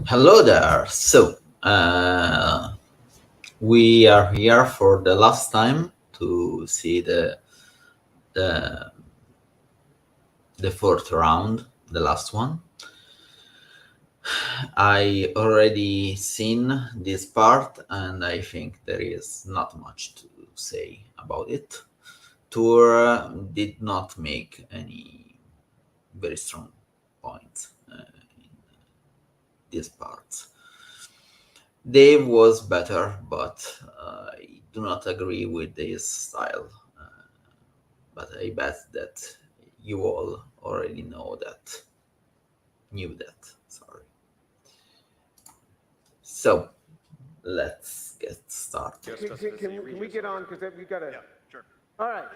Hello there. We are here for the last time to see the the fourth round, the last one. I already seen this part, and I think there is not much to say about it. Tour did not make any very strong points in this part. Dave was better, but I do not agree with his style. But I bet that you all already knew that. Sorry. So let's get started. Can we get on? Because we got to. Yeah, sure. All right.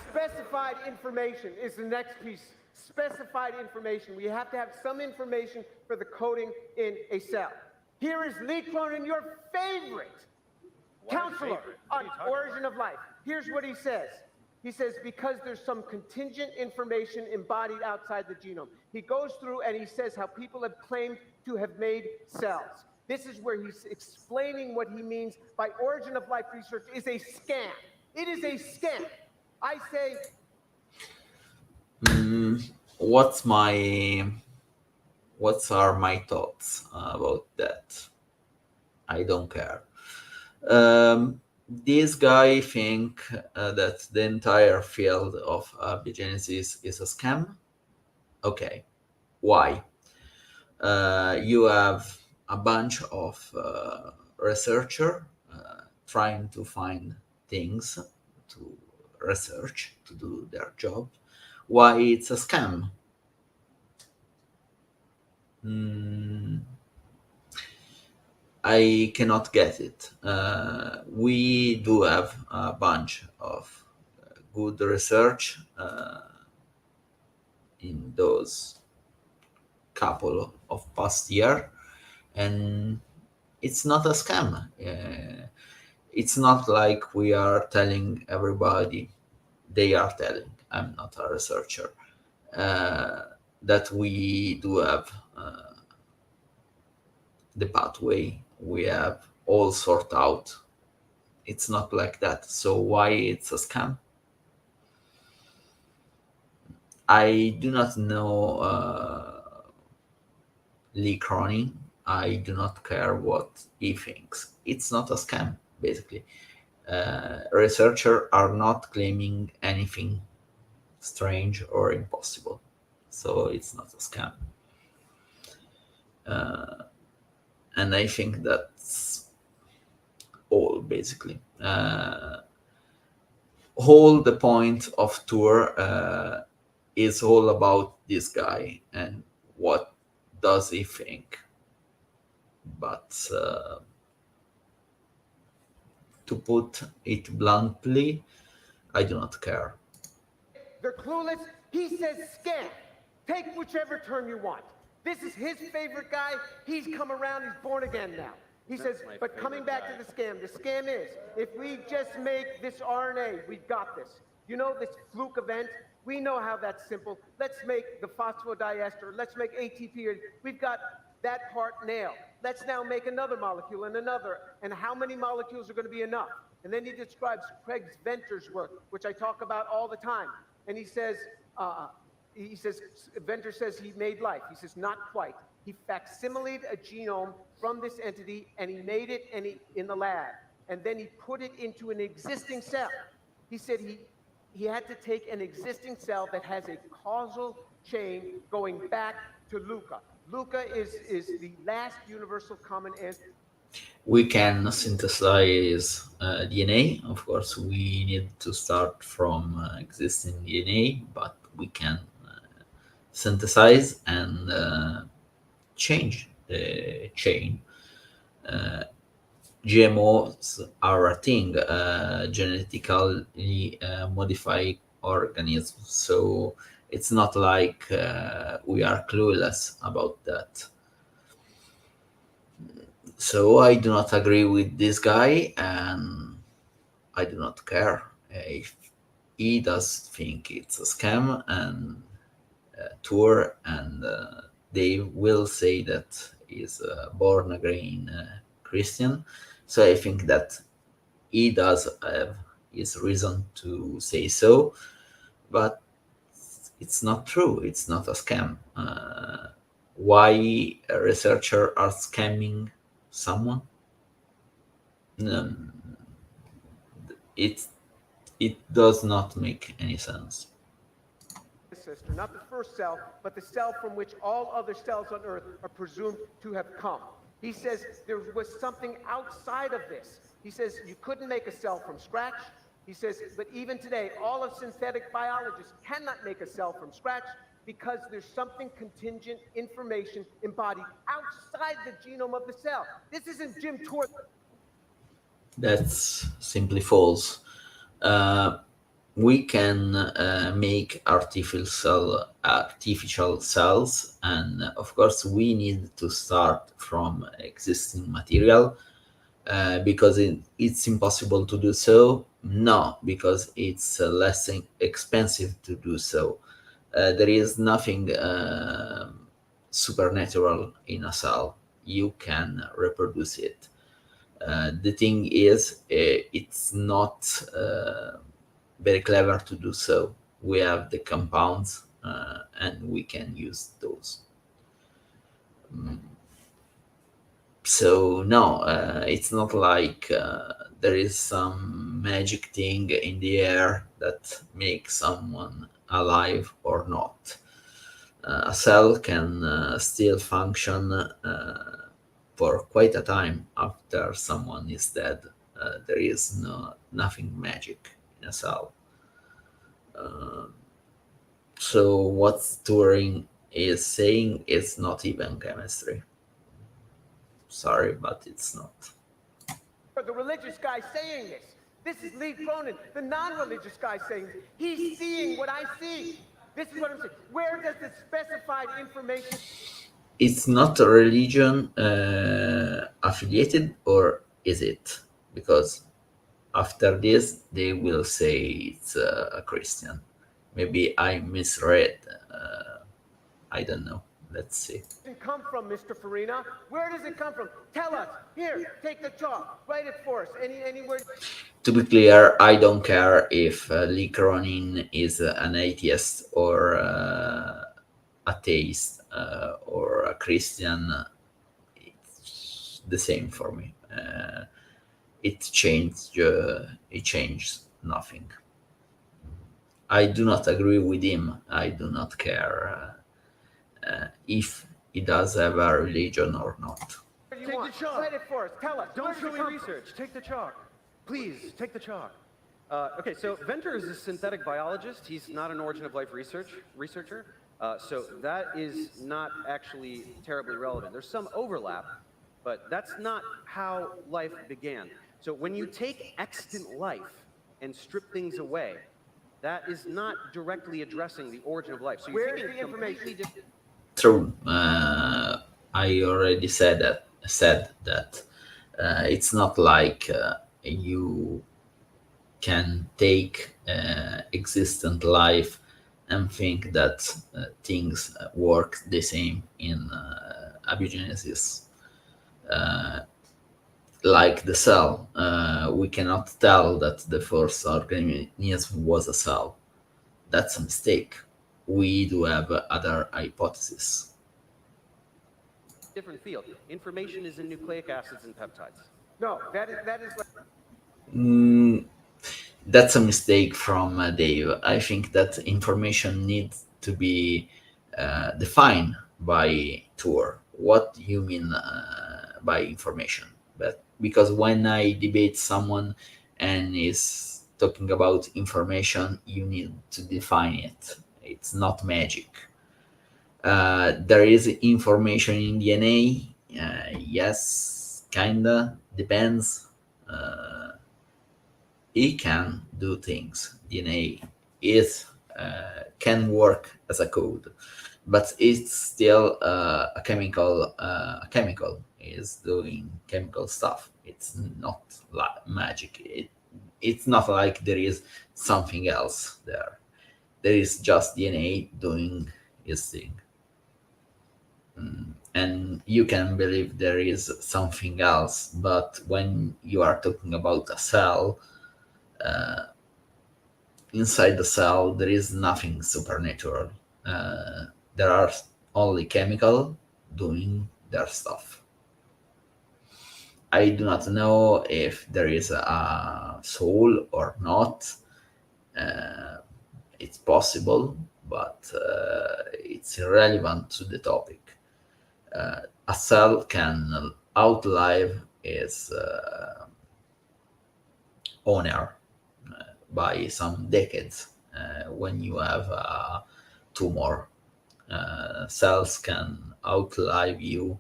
Specified information is the next piece. Specified information. We have to have some information for the coding in a cell. Here is Lee Cronin, your favorite counselor on origin of life. Here's what he says. He says, because there's some contingent information embodied outside the genome. He goes through and he says how people have claimed to have made cells. This is where he's explaining what he means by origin of life research is a scam. It is a scam. I say, What are my thoughts about that? I don't care. This guy think that the entire field of epigenesis is a scam. Okay, why? You have a bunch of researcher trying to find things to research to do their job. Why it's a scam? I cannot get it. We do have a bunch of good research in those couple of past year, and it's not a scam. It's not like we are telling everybody. They are telling. I'm not a researcher. That we do have the pathway. We have all sort out. It's not like that. So why it's a scam? I do not know Lee Cronin. I do not care what he thinks. It's not a scam, basically. Researchers are not claiming anything strange or impossible. So it's not a scam. And I think that's all, basically. Whole the point of tour is all about this guy and what does he think. But to put it bluntly, I do not care. they're clueless. He says scam. Take whichever term you want. This is his favorite guy. He's come around. He's born again now. He says, but coming back to the scam is, if we just make this RNA, we've got this. You know, this fluke event, we know how that's simple. Let's make the phosphodiester. Let's make ATP. We've got that part nailed. Let's now make another molecule and another. And how many molecules are going to be enough? And then he describes Craig Venter's work, which I talk about all the time. And he says, Venter says he made life. He says, not quite. He facsimiled a genome from this entity, and he made it in the lab. And then he put it into an existing cell. He said he had to take an existing cell that has a causal chain going back to Luca. Luca is the last universal common ancestor. We can synthesize DNA. Of course, we need to start from existing DNA, but we can synthesize and change the chain. GMOs are a thing, genetically modified organisms. So it's not like we are clueless about that. So I do not agree with this guy, and I do not care if he does think it's a scam, and Tour and Dave will say that is a born again Christian. So I think that he does have his reason to say so, but it's not true. It's not a scam. Why a researcher are scamming someone? Um, it it does not make any sense. sister, not the first cell, but the cell from which all other cells on Earth are presumed to have come. He says there was something outside of this. He says you couldn't make a cell from scratch. He says, but even today, all of synthetic biologists cannot make a cell from scratch because there's something contingent information embodied outside the genome of the cell. This isn't Jim Tour. That's simply false. Uh, we can make artificial cells, and of course we need to start from existing material. Because it's impossible to do so? No, because it's less expensive to do so. There is nothing supernatural in a cell. You can reproduce it. The thing is, it's not very clever to do so. We have the compounds, and we can use those. So no, it's not like there is some magic thing in the air that makes someone alive or not. A cell can still function for quite a time after someone is dead. There is nothing magic in a cell. So what Turing is saying is not even chemistry. Sorry, but it's not. The religious guy saying this. This is Lee Cronin, the non-religious guy saying this. He's seeing what I see. This is what I'm saying. Where does the specified information? It's not a religion affiliated, or is it? Because after this, they will say it's a Christian. Maybe I misread. I don't know. Let's see. Come from, Mr. Farina? Where does it come from? Tell us. Here, take the chalk. Write it for us. Anywhere. To be clear, I don't care if Lee Cronin is an atheist or atheist or a Christian. It's the same for me. It changed nothing. I do not agree with him. I do not care if he does have a religion or not. Take the chalk. Write it for us. Tell us. Don't show me research. Take the chalk. Please, take the chalk. Okay, so Venter is a synthetic biologist. He's not an origin of life researcher. So that is not actually terribly relevant. There's some overlap, but that's not how life began. So when you take extant life and strip things away, that is not directly addressing the origin of life. So you're Where's taking the information? True. I already said that it's not like you can take existent life and think that things work the same in abiogenesis. Like the cell, we cannot tell that the first organism was a cell. That's a mistake. We do have other hypotheses. different field. Information is in nucleic acids and peptides. No, that is. That's a mistake from Dave. I think that information needs to be defined by Tour. What do you mean by information? But because when I debate someone and is talking about information, you need to define it. It's not magic. There is information in DNA. Yes, kinda depends. It can do things. DNA is can work as a code, but it's still a chemical. A chemical is doing chemical stuff. It's not like magic. It's not like there is something else there. There is just DNA doing its thing. and you can believe there is something else. But when you are talking about a cell, inside the cell there is nothing supernatural. Uh, there are only chemical doing their stuff. I do not know if there is a soul or not. Uh, it's possible, but it's irrelevant to the topic. A cell can outlive its owner by some decades. When you have a tumor, cells can outlive you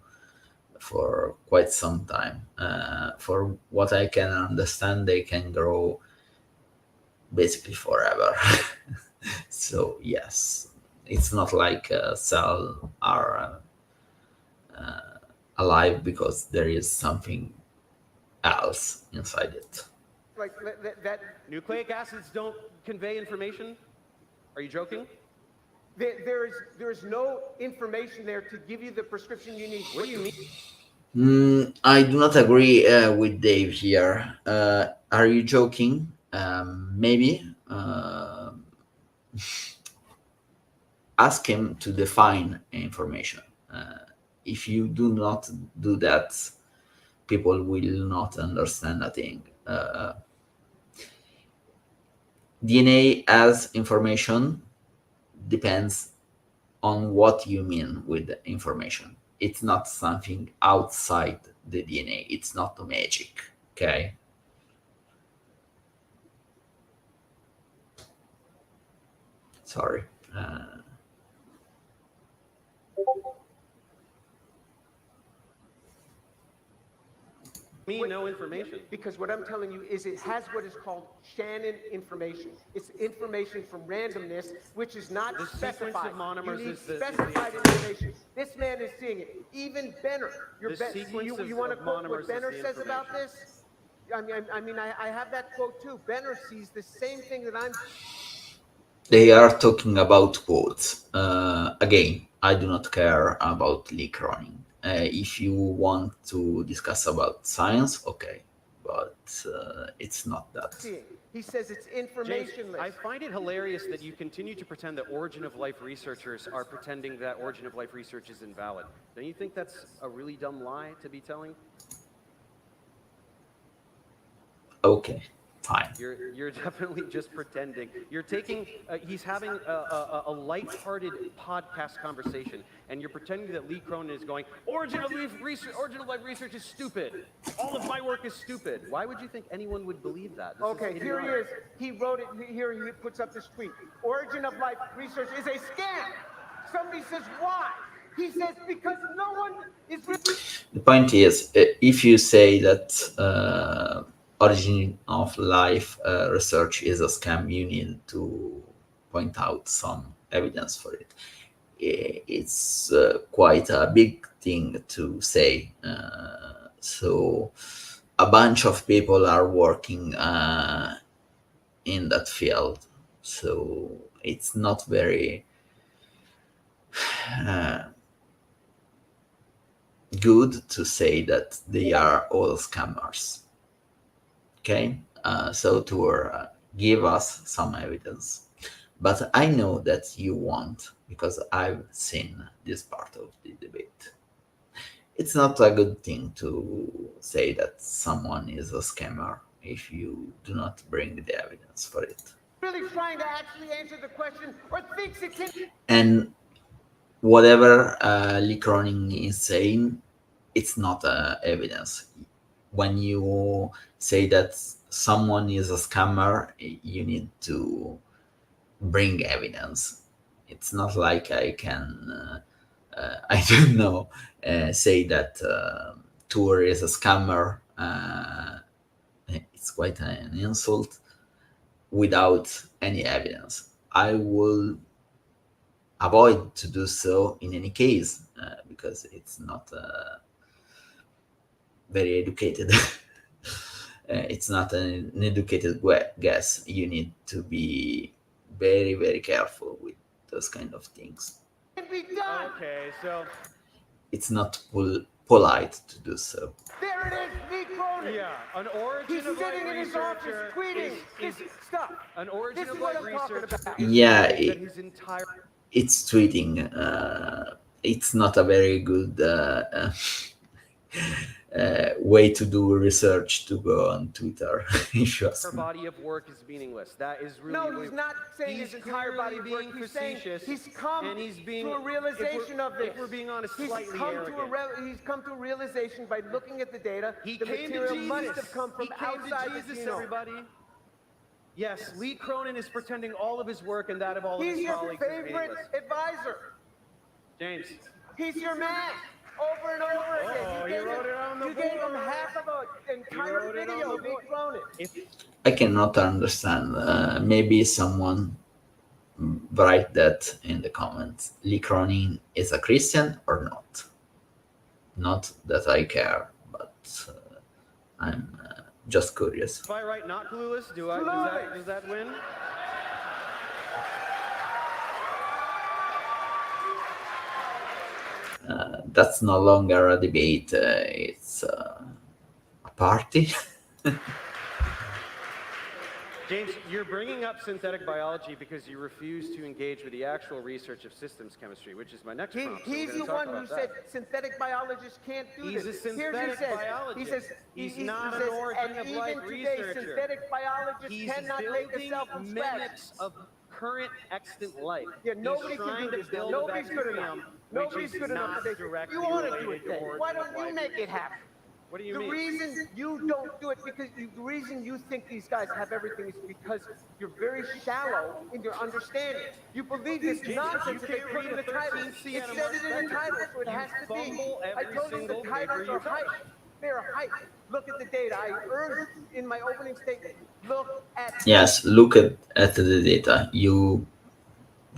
for quite some time. For what I can understand, they can grow basically forever. So yes, it's not like a cell are alive because there is something else inside it. Like that Nucleic acids don't convey information? Are you joking? there is no information there to give you the prescription you need. What do you mean? I do not agree with Dave here. Are you joking? Maybe. Ask him to define information. If you do not do that, people will not understand a thing. DNA as information depends on what you mean with the information. It's not something outside the DNA. It's not magic. Okay. Sorry. No information. Because what I'm telling you is it has what is called Shannon information. It's information from randomness, which is not The sequence specified. of monomers You need is the specified information. This man is seeing it. Even Benner. The sequence You want to of quote monomers what is Benner the says about information. this? I have that quote too. Benner sees the same thing that I'm. They are talking about quotes. Again, I do not care about leak running. If you want to discuss about science, okay, but it's not that. seeing. He says it's James, informationless. I find it hilarious that you continue to pretend that origin of life researchers are pretending that origin of life research is invalid. Don't you think that's a really dumb lie to be telling? Okay, fine. You're definitely just pretending. You're taking. He's having a lighthearted podcast conversation, and you're pretending that Lee Cronin is going. Origin of life research is stupid. All of my work is stupid. Why would you think anyone would believe that? This Okay, here he is. He wrote it. Here he puts up this tweet. Origin of life research is a scam. Somebody says why? He says because no one is. The point is, if you say that origin of life research is a scam, you need to point out some evidence for it. It's quite a big thing to say. So a bunch of people are working in that field. So it's not very good to say that they are all scammers. Okay, so to give us some evidence. But I know that you won't, because I've seen this part of the debate. It's not a good thing to say that someone is a scammer if you do not bring the evidence for it. Really trying to actually answer the question or thinks it can. And whatever Lee Cronin is saying, it's not evidence. When you say that someone is a scammer, you need to bring evidence. It's not like I can, I don't know, say that Tour is a scammer. It's quite an insult without any evidence. I will avoid to do so in any case because it's not very educated. It's not an educated guess. You need to be very careful with those kind of things. Can be done. Okay, so it's not polite to do so. There it is, Lee Cronin. Yeah, an origin He's of life sitting in his office researcher tweeting is this stuff. an origin This of is what life I'm talking researcher about. is Yeah, claiming that his entire it's tweeting. It's not a very good way to do research, to go on Twitter. If you ask me. body of work is meaningless. That is really No, he's not saying he's his entire body of work. being He's saying facetious, he's come and he's being to a realization of this. If we're being honest, He's slightly come arrogant. he's come to a realization by looking at the data. He The came material to Jesus. must have come from He came outside to the Jesus, genome. everybody. Yes, Lee Cronin is pretending all of his work and that of all of He's his your colleagues is favorite meaningless. advisor. James, He's your man. Over and over again. Oh, he wrote it on the You gave him board. half of an entire wrote it on video the of Lee board. Cronin. I cannot understand. Maybe someone write that in the comments. Lee Cronin is a Christian or not? Not that I care, but I'm just curious. if I write not clueless, does that win? That's no longer a debate. It's a party. James, you're bringing up synthetic biology because you refuse to engage with the actual research of systems chemistry, which is my next prompt. So we're He's gonna the talk one about who that. said synthetic biologists can't do He's this. a Here's what synthetic biologist. He says He's not an origin of and life even today, researcher. synthetic biologists He's cannot make a building cell from scratch. mimics of current extant life. Yeah, He's nobody can trying do to this. build Nobody's a good bacterium, enough. which Nobody's is good enough not to this. directly You want to do related it, Dave. to origin Why of don't you life. make it happen? What do you The mean? reason you don't do it the reason you think these guys have everything is because you're very shallow in your understanding. You believe this nonsense that they put in the title. It said it in the title, so it has to be. I told you the titles are hype. They're hype. Look at the data. I urged in my opening statement. Look at Yes, look at the data. You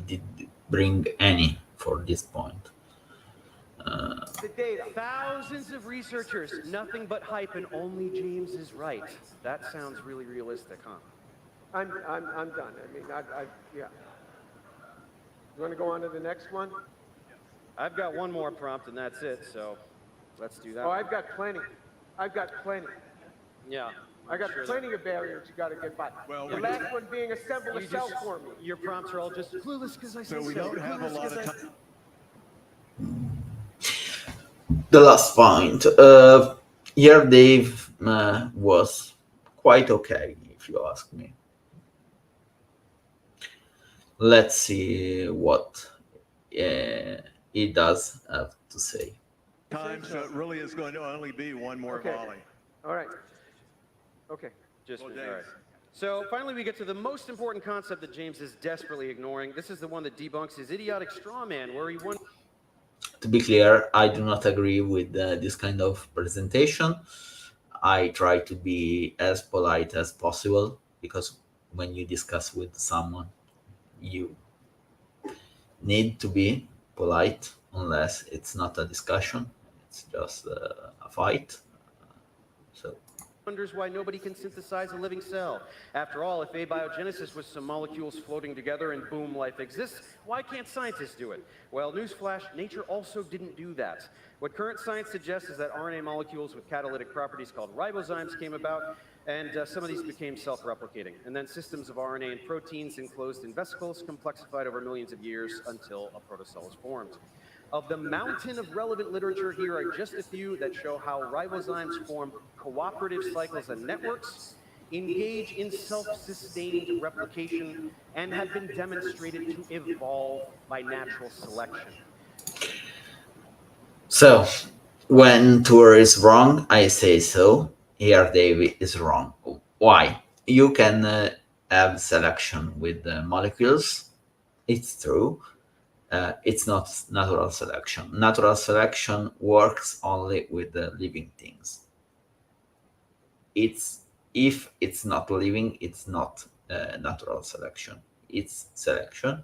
did bring any for this point. the data. Thousands of researchers, nothing but hype, and only James is right. That sounds really realistic, huh? I'm done. I mean, yeah. You want to go on to the next one? I've got one more prompt, and that's it. So let's do that. Oh, I've got plenty. I've got plenty. Yeah. I got Sure plenty of barriers you got to get by. Well, The we last one being assemble a cell for me. Your prompts are all just clueless because I said So we don't have a clueless lot 'cause of I- time. The last point. Here, Dave was quite okay, if you ask me. Let's see what he does have to say. Time, so it really is going to only be one more Okay. volley. All right. Okay. Just Well, me. Dave. All right. So finally, we get to the most important concept that James is desperately ignoring. This is the one that debunks his idiotic straw man, where he won. To be clear, I do not agree with this kind of presentation. I try to be as polite as possible because when you discuss with someone, you need to be polite unless it's not a discussion, it's just a fight. So Wonders why nobody can synthesize a living cell. After all, if abiogenesis was some molecules floating together and boom, life exists, why can't scientists do it? Well, newsflash, nature also didn't do that. What current science suggests is that RNA molecules with catalytic properties called ribozymes came about, and some of these became self-replicating. And then systems of RNA and proteins enclosed in vesicles complexified over millions of years until a protocell was formed. Of the mountain of relevant literature, here are just a few that show how ribozymes form cooperative cycles and networks, engage in self-sustained replication, and have been demonstrated to evolve by natural selection. So, when Tour is wrong, I say so. Here, David is wrong. Why? You can have selection with the molecules. It's true. It's not natural selection. Natural selection works only with the living things. If it's not living, it's not natural selection. It's selection,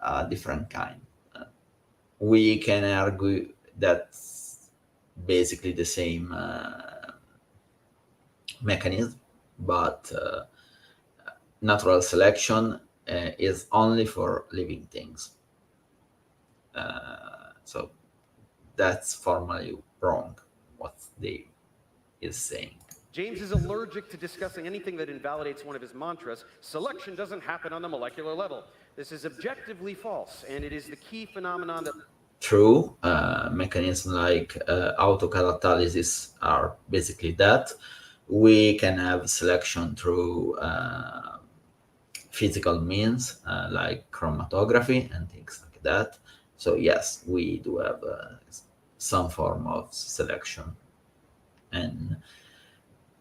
a different kind. We can argue that's basically the same mechanism, but natural selection is only for living things. So that's formally wrong what they is saying. James is allergic to discussing anything that invalidates one of his mantras. Selection doesn't happen on the molecular level. This is objectively false, and it is the key phenomenon that True, mechanisms like autocatalysis are basically that. We can have selection through physical means like chromatography and things like that. So yes, we do have some form of selection, and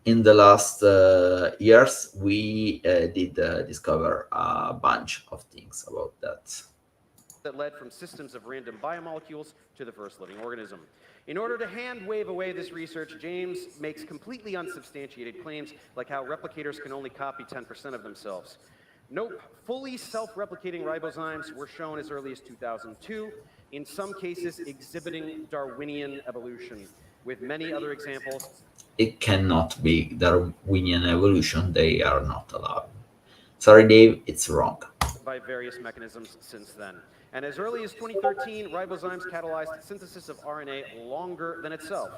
in the last years we did discover a bunch of things about that. led from systems of random biomolecules to the first living organism. In order to hand wave away this research, James makes completely unsubstantiated claims like how replicators can only copy 10% of themselves. Nope, fully self-replicating ribozymes were shown as early as 2002, in some cases exhibiting Darwinian evolution, with many other examples. It cannot be Darwinian evolution, they are not allowed. Sorry, Dave, it's wrong. By various mechanisms since then. And as early as 2013, ribozymes catalyzed synthesis of RNA longer than itself.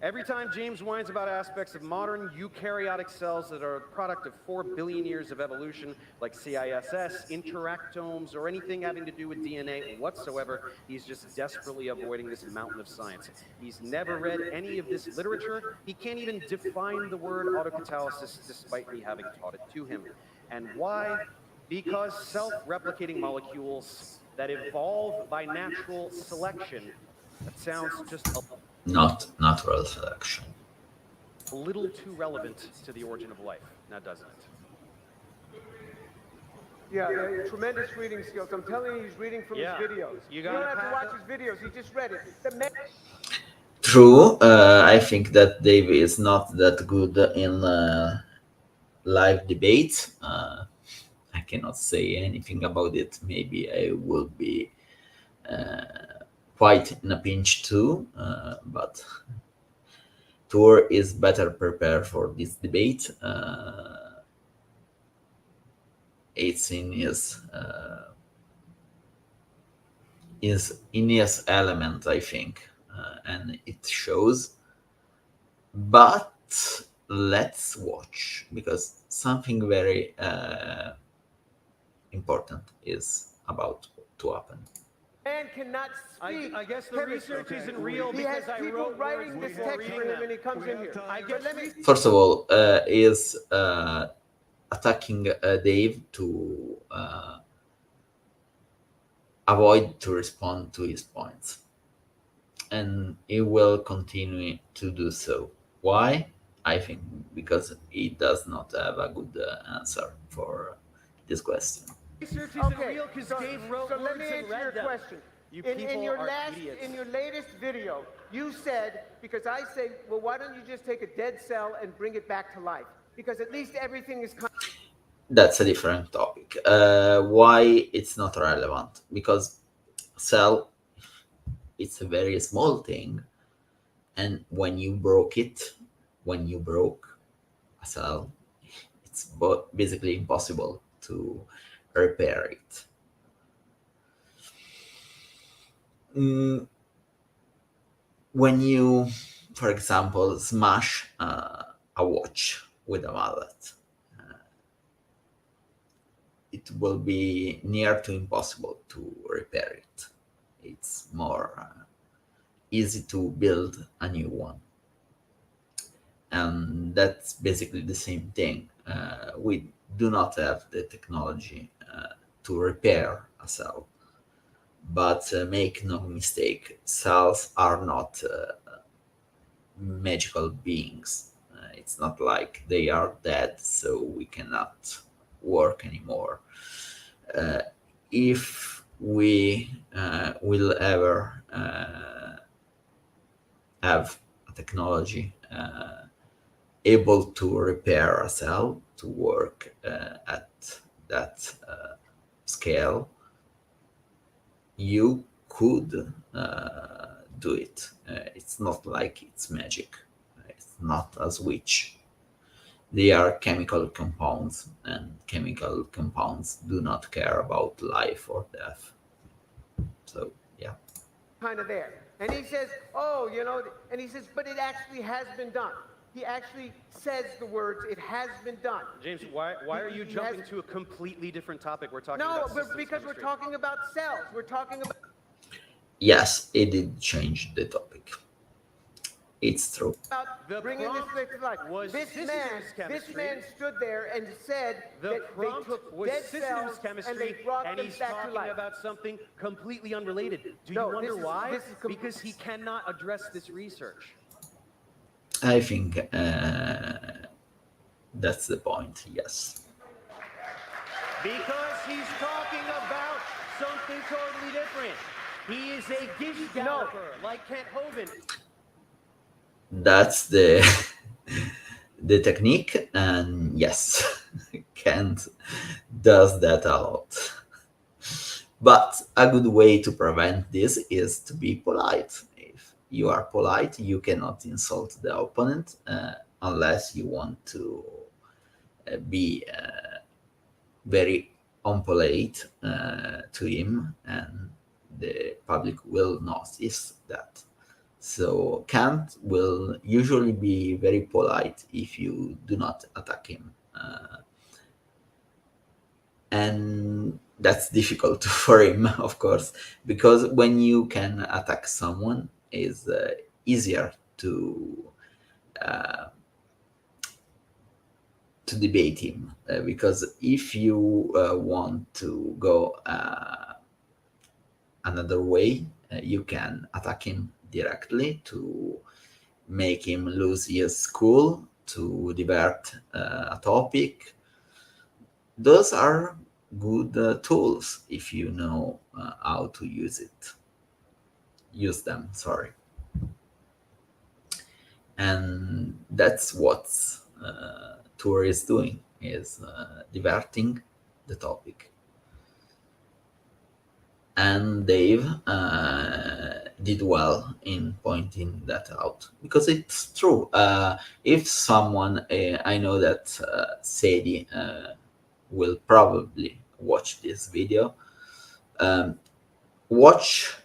Every time James whines about aspects of modern eukaryotic cells that are a product of 4 billion years of evolution, like CISS, interactomes, or anything having to do with DNA whatsoever, he's just desperately avoiding this mountain of science. He's never read any of this literature. He can't even define the word autocatalysis despite me having taught it to him. And why? Because self-replicating molecules that evolve by natural selection, that sounds just Not natural selection. a little too relevant to the origin of life, now doesn't it? Yeah, tremendous reading skills. I'm telling you, he's reading from his videos. You don't gotta have to pass watch it. his videos. He just read it. True, I think that Dave is not that good in live debates. I cannot say anything about it. Maybe I will be quite in a pinch too, but Tour is better prepared for this debate. It's in his element, I think, and it shows. But let's watch, because something very important is about to happen. Man cannot speak. I guess the chemistry. research isn't real He has because I people wrote writing words this before text for reading him, and he comes We in have here. time. But let me. First of all, is attacking Dave to avoid to respond to his points, and he will continue to do so. Why? I think because he does not have a good answer for this question. Research isn't Okay, real because so, Dave wrote so words let me and answer read your them. question. You In people your are last, idiots. in your latest video, you said, because I say, well, why don't you just take a dead cell and bring it back to life? Because at least everything is. That's a different topic. Why it's not relevant? Because cell, it's a very small thing, and when you broke a cell, it's basically impossible to repair it. When you, for example, smash a watch with a mallet, it will be near to impossible to repair it. It's more easy to build a new one. And that's basically the same thing. We do not have the technology to repair a cell. But make no mistake, cells are not magical beings. It's not like they are dead, so we cannot work anymore. If we will ever have a technology able to repair a cell to work at that scale, you could do it. It's not like it's magic. It's not a switch. They are chemical compounds, and chemical compounds do not care about life or death. So, yeah. Kind of there. And he says, oh, and he says, but it actually has been done. He actually says the words, it has been done. James, why are you jumping to a completely different topic? We're talking about systems because chemistry. we're talking about cells. We're talking about... Yes, it did change the topic. It's true. The bringing this prompt to life. was This chemistry. man stood there and said The that they prompt took was dead systems cells and chemistry, they brought and them he's back to talking life. about something completely unrelated. Do No, you wonder why? this is Because he cannot address this research. I think that's the point, yes. Because he's talking about something totally different. He is a gish developer, like Kent Hovind. That's the the technique, and yes, Kent does that a lot. But a good way to prevent this is to be polite. If you are polite, you cannot insult the opponent unless you want to be very unpolite to him, and the public will notice that. So Kant will usually be very polite if you do not attack him. And that's difficult for him, of course, because when you can attack someone, is easier to debate him, because if you want to go another way, you can attack him directly to make him lose his cool, to divert a topic. Those are good tools if you know how to use them, sorry. And that's what Tour is doing, is diverting the topic. And Dave did well in pointing that out, because it's true. If someone, I know that Sadie will probably watch this video, watch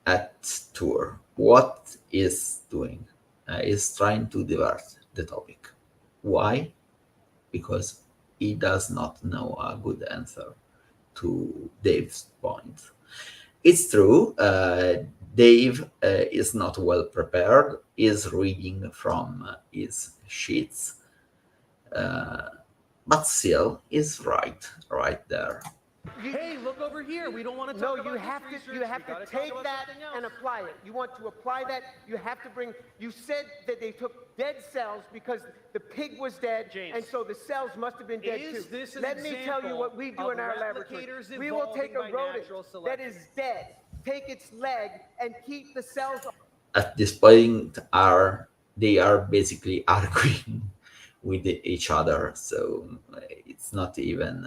at Tour. What is doing is trying to divert the topic. Why? Because he does not know a good answer to Dave's point. It's true, Dave is not well prepared, is reading from his sheets, but still is right there. Hey, look over here. We don't want to talk about you have this to research. have We to gotta take talk about that something else. and apply it. You want to apply that, you have to bring... You said that they took dead cells because the pig was dead, James, and so the cells must have been dead is too. this an Let me tell you what we do example in our of laboratory. replicators We will take a evolving by rodent natural that selection? is dead, take its leg, and keep the cells... At this point, they are basically arguing with each other, so it's not even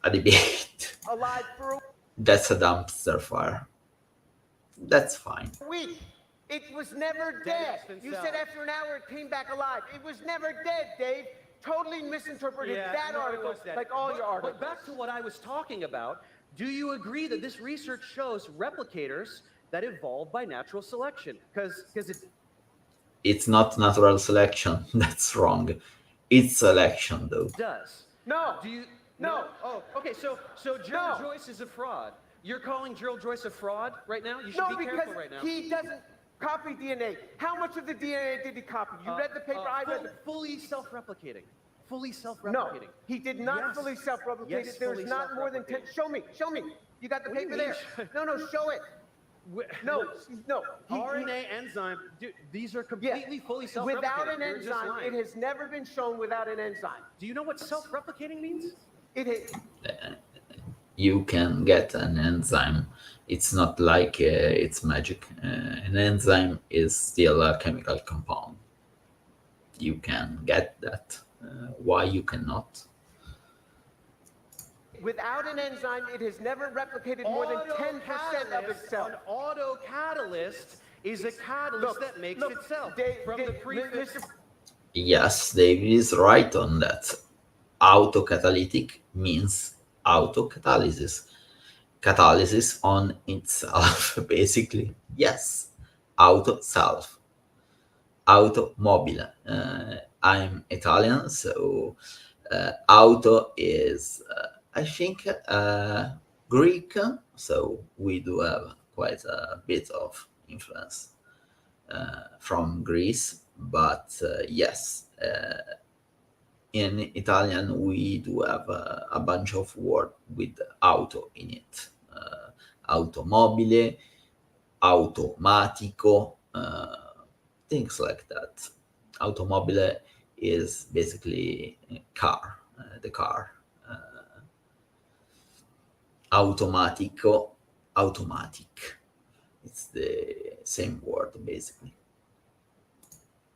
a debate. alive for That's a dumpster fire. That's fine. a week. It was never dead. You said after an hour it came back alive. It was never dead, Dave. Totally misinterpreted that article, like all your articles. But back to what I was talking about, do you agree that this research shows replicators that evolve by natural selection? Because It's not natural selection. That's wrong. It's selection, though. does. No. Do you? No. Oh, okay. So Gerald Joyce is a fraud. You're calling Gerald Joyce a fraud right now? You should No, be because careful right now. he doesn't copy DNA. How much of the DNA did he copy? You read the paper, I read the... Fully self-replicating. Fully No, self-replicating. he did not Yes. fully self-replicate Yes, it. There's fully not more than 10... self-replicating. Show me. You got the What do you paper there. mean? No, show it. No. RNA enzyme, dude, these are completely fully self-replicating. Without an You're just enzyme, lying. it has never been shown without an enzyme. Do you know what self-replicating means? It is... You can get an enzyme. It's not like it's magic. An enzyme is still a chemical compound. You can get that. Why you cannot? Without an enzyme, it has never replicated more than 10% of itself. An autocatalyst is a catalyst that makes itself from the prefix. Yes, David is right on that. Autocatalytic means autocatalysis. catalysis on itself, basically. Yes, auto self, automobile. I'm Italian, so auto is, I think, Greek, so we do have quite a bit of influence from Greece, but yes, in Italian we do have a bunch of words with auto in it. Automobile, automatico, things like that. Automobile is basically car, the car. Automatico, automatic. It's the same word basically.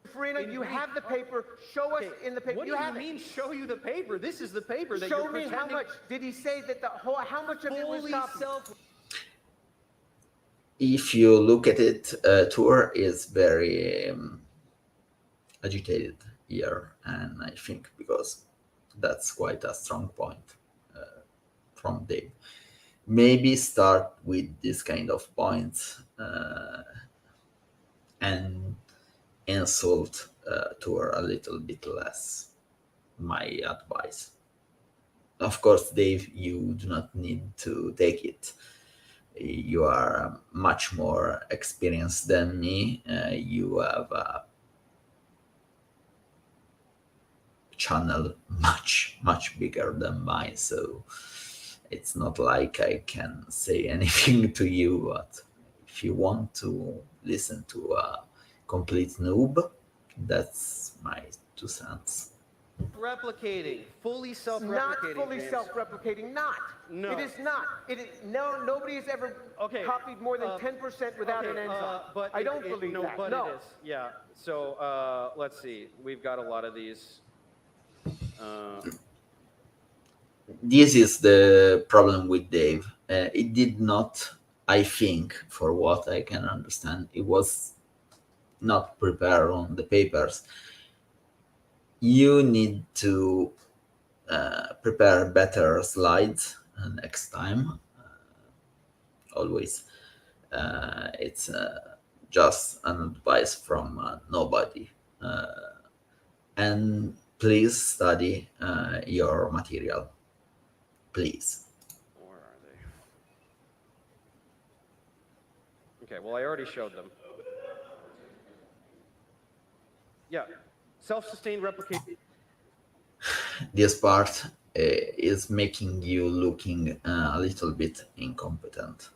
Farina, you have the paper. Show us in the paper. What do you mean, show you the paper? This is the paper that Show you're me how pretending. much. Did he say that the whole? How much of it was Fully copied? If you look at it, Tour is very agitated here, and I think because that's quite a strong point from Dave. Maybe start with this kind of points and insult Tour a little bit less. My advice. Of course, Dave, you do not need to take it. You are much more experienced than me. You have a channel much bigger than mine, so it's not like I can say anything to you. But if you want to listen to a complete noob, that's my 2 cents. Replicating, fully Not self-replicating. fully James. self-replicating. Not. No. It is not. It is no. Nobody has ever copied more than 10% without an enzyme. But I don't believe no, that. But No. it is. Yeah. So let's see. We've got a lot of these. This is the problem with Dave. It did not, I think, for what I can understand, it was not prepared on the papers. You need to prepare better slides next time. Always. It's just an advice from nobody. And please study your material. Please. Where are they? Okay. Well, I already showed them. Yeah. Self-sustained replication. This part is making you looking a little bit incompetent.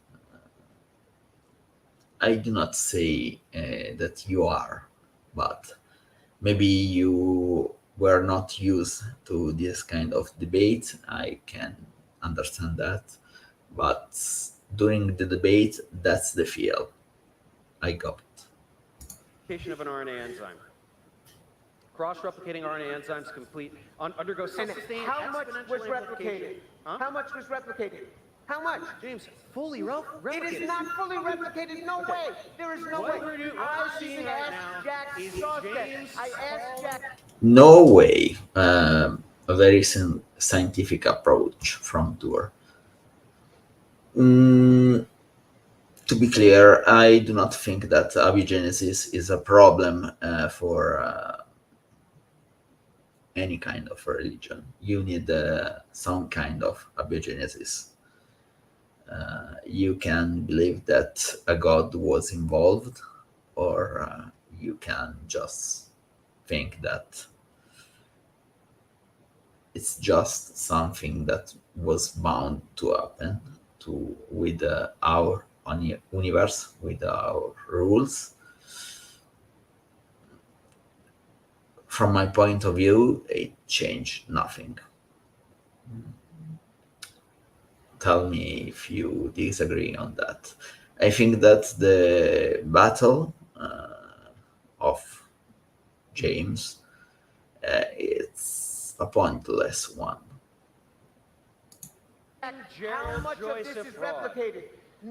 I do not say that you are, but maybe you were not used to this kind of debate. I can understand that, but during the debate, that's the feel I got. Of an RNA enzyme. Cross-replicating RNA enzymes complete undergo And self-sustained how much was exponential replicated? amplification. Huh? How much was replicated? How much? James, fully replicated. It is not fully replicated. No way. There is no way. What we're I seeing even right asked now Jack is Sawstead. James I asked Jack. No way. A very scientific approach from Tour. To be clear, I do not think that abiogenesis is a problem for any kind of religion. You need some kind of abiogenesis. You can believe that a god was involved, or you can just think that it's just something that was bound to happen with our universe, with our rules. From my point of view, it changed nothing. Tell me if you disagree on that. I think that the battle of James, it's a pointless one. How much of this is replicated?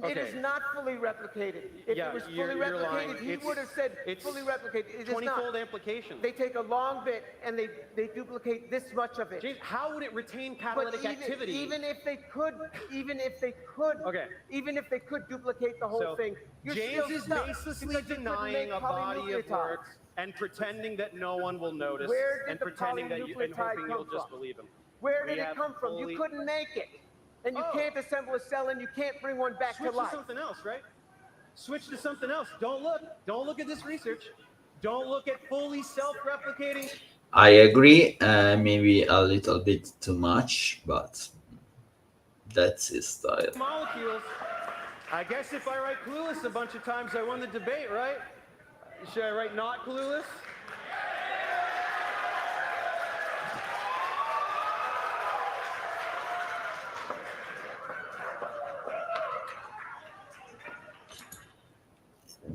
It is not fully replicated. If Yeah, it was you're fully lying. replicated, he It's- would have said it's fully replicated. It is not. 20-fold amplification. They take a long bit and they duplicate this much of it. James, how would it retain But catalytic activity? even if they could, Okay. even if they could duplicate the whole So thing, you're James still is stuck baselessly because you couldn't denying make a body of polynucleotides. work and pretending that no one will notice, Where did and the pretending that you and polynucleotide hoping come you'll just from? believe him. Where We did it have come from? fully- You couldn't make it. And you Oh. can't assemble a cell and you can't bring one back Switch to to life. something else, right? Switch to something else. Don't look at this research. Don't look at fully self-replicating. I agree, maybe a little bit too much, but that's his style. Molecules. I guess if I write clueless a bunch of times, I won the debate, right? Should I write not clueless?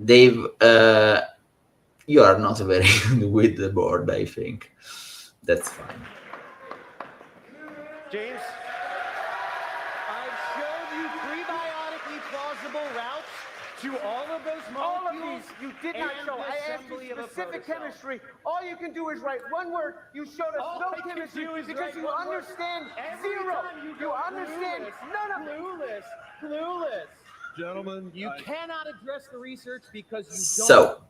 Dave, you are not very good with the board, I think. That's fine. James, I've showed you prebiotically plausible routes to all of those All of molecules. these you did not and show. the I asked assembly you of a specific photocell. chemistry. All you can do is write one word. You showed us All no I can chemistry do is because write you one word. understand Every zero. time you go understand clueless, none of it. clueless. Gentlemen, You cannot address the research because you So,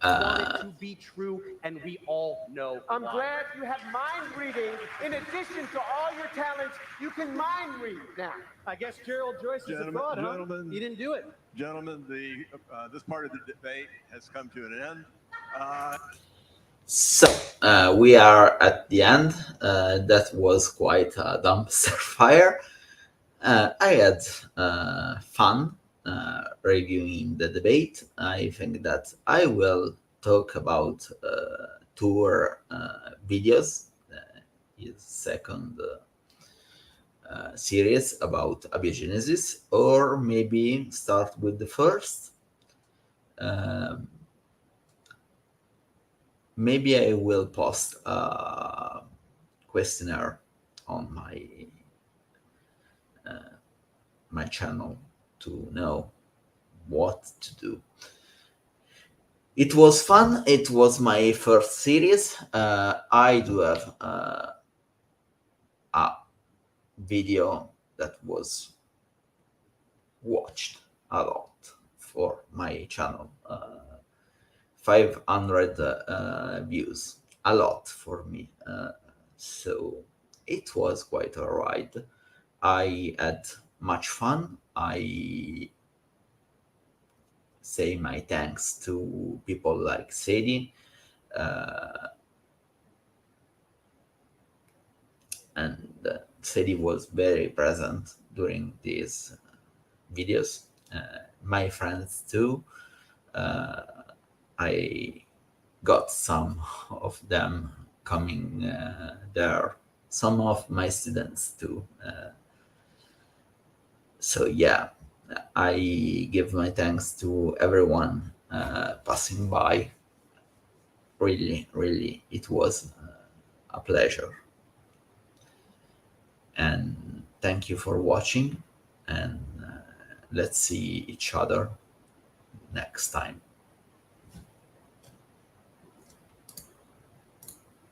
don't want it to be true, and we all know I'm why. glad you have mind reading. In addition to all your talents, you can mind read now. I guess Gerald Joyce is a Gentlemen- fraud, huh? gentlemen. He didn't do it. gentlemen, this part of the debate has come to an end. So we are at the end. That was quite a dumpster fire. I had fun reviewing the debate. I think that I will talk about tour videos, his second series about abiogenesis, or maybe start with the first. Maybe I will post a questionnaire on my channel to know what to do. It was fun. It was my first series. I do have a video that was watched a lot for my channel. 500 views, a lot for me. So it was quite a ride. I had much fun. I say my thanks to people like Sadie, and Sadie was very present during these videos. My friends too. I got some of them coming there, some of my students too. So yeah, I give my thanks to everyone passing by. Really, really, it was a pleasure. And thank you for watching, and let's see each other next time.